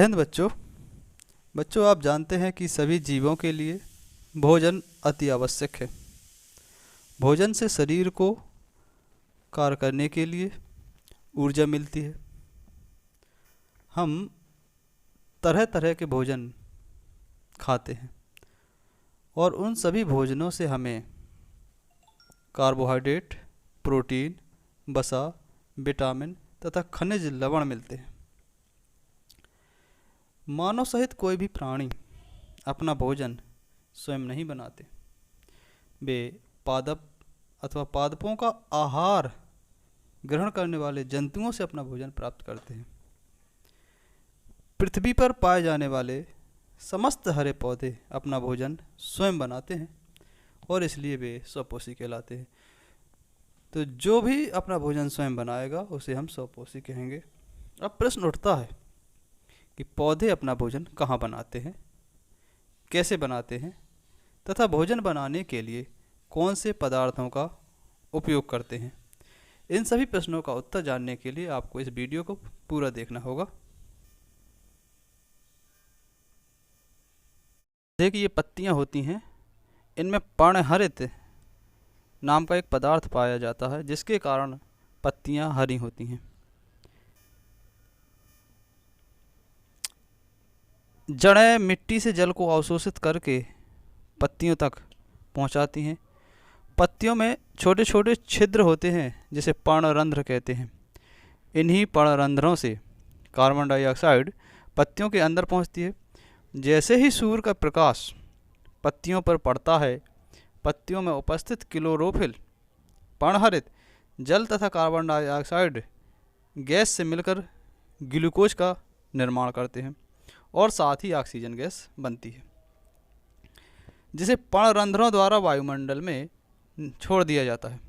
जय हिंद बच्चों आप जानते हैं कि सभी जीवों के लिए भोजन अति आवश्यक है। भोजन से शरीर को कार्य करने के लिए ऊर्जा मिलती है। हम तरह तरह के भोजन खाते हैं और उन सभी भोजनों से हमें कार्बोहाइड्रेट, प्रोटीन, वसा, विटामिन तथा खनिज लवण मिलते हैं। मानव सहित कोई भी प्राणी अपना भोजन स्वयं नहीं बनाते। वे पादप अथवा पादपों का आहार ग्रहण करने वाले जंतुओं से अपना भोजन प्राप्त करते हैं। पृथ्वी पर पाए जाने वाले समस्त हरे पौधे अपना भोजन स्वयं बनाते हैं और इसलिए वे स्वपोषी कहलाते हैं। तो जो भी अपना भोजन स्वयं बनाएगा उसे हम स्वपोषी कहेंगे। अब प्रश्न उठता है कि पौधे अपना भोजन कहाँ बनाते हैं, कैसे बनाते हैं तथा भोजन बनाने के लिए कौन से पदार्थों का उपयोग करते हैं। इन सभी प्रश्नों का उत्तर जानने के लिए आपको इस वीडियो को पूरा देखना होगा। देखिए, ये पत्तियां होती हैं, इनमें पर्णहरित नाम का एक पदार्थ पाया जाता है जिसके कारण पत्तियां हरी होती हैं। जड़ें मिट्टी से जल को अवशोषित करके पत्तियों तक पहुंचाती हैं। पत्तियों में छोटे छोटे छिद्र होते हैं जिसे पर्णरंध्र कहते हैं। इन्हीं पर्णरंध्रों से कार्बन डाइऑक्साइड पत्तियों के अंदर पहुंचती है। जैसे ही सूर्य का प्रकाश पत्तियों पर पड़ता है, पत्तियों में उपस्थित क्लोरोफिल पर्णहरित जल तथा कार्बन डाइऑक्साइड गैस से मिलकर ग्लूकोज का निर्माण करते हैं और साथ ही ऑक्सीजन गैस बनती है, जिसे पर्णरंध्रों द्वारा वायुमंडल में छोड़ दिया जाता है।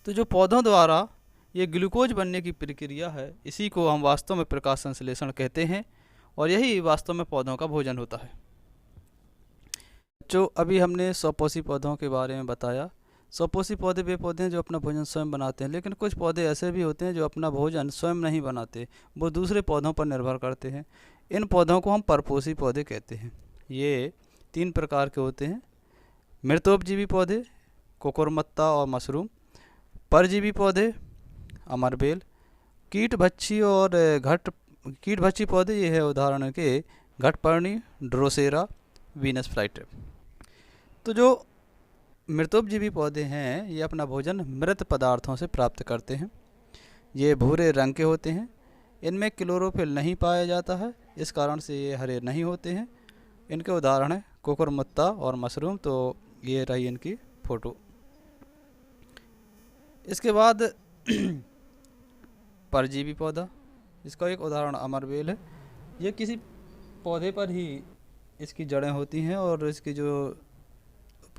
तो जो पौधों द्वारा ये ग्लूकोज बनने की प्रक्रिया है, इसी को हम वास्तव में प्रकाश संश्लेषण कहते हैं और यही वास्तव में पौधों का भोजन होता है। जो अभी हमने स्वपोषी पौधों के बारे में बताया। स्वपोषी पौधे वे पौधे हैं जो अपना भोजन स्वयं बनाते हैं, लेकिन कुछ पौधे ऐसे भी होते हैं जो अपना भोजन स्वयं नहीं बनाते, वो दूसरे पौधों पर निर्भर करते हैं। इन पौधों को हम परपोषी पौधे कहते हैं। ये 3 प्रकार के होते हैं: मृतोपजीवी पौधे, कुकुरमुत्ता और मशरूम; परजीवी पौधे, अमरबेल; कीटभक्षी और कीटभक्षी पौधे, ये है उदाहरण के घटपर्णी, ड्रोसेरा, वीनस फ्लाईट्रिप। तो जो मृतोपजीवी पौधे हैं ये अपना भोजन मृत पदार्थों से प्राप्त करते हैं। ये भूरे रंग के होते हैं, इनमें क्लोरोफिल नहीं पाया जाता है, इस कारण से ये हरे नहीं होते हैं। इनके उदाहरण हैं कुकुरमुत्ता और मशरूम। तो ये रही इनकी फ़ोटो। इसके बाद परजीवी पौधा, इसका एक उदाहरण अमरबेल है। ये किसी पौधे पर ही इसकी जड़ें होती हैं और इसकी जो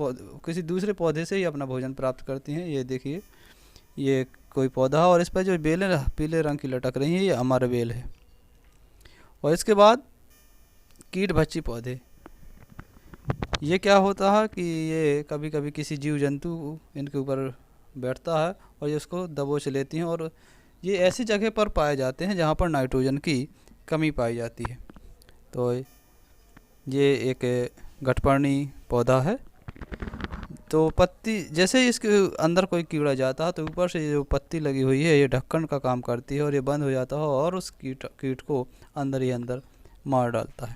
किसी दूसरे पौधे से ही अपना भोजन प्राप्त करती हैं। ये देखिए, ये कोई पौधा है और इस पर जो बेलें पीले रंग की लटक रही हैं, ये अमरबेल है। और इसके बाद कीटभक्षी पौधे, ये क्या होता है कि ये कभी कभी किसी जीव जंतु इनके ऊपर बैठता है और ये उसको दबोच लेती हैं और ये ऐसी जगह पर पाए जाते हैं जहाँ पर नाइट्रोजन की कमी पाई जाती है। तो ये एक घटपर्णी पौधा है। तो पत्ती, जैसे ही इसके अंदर कोई कीड़ा जाता है तो ऊपर से जो पत्ती लगी हुई है ये ढक्कन का काम करती है और ये बंद हो जाता है और उस कीट को अंदर ही अंदर मार डालता है।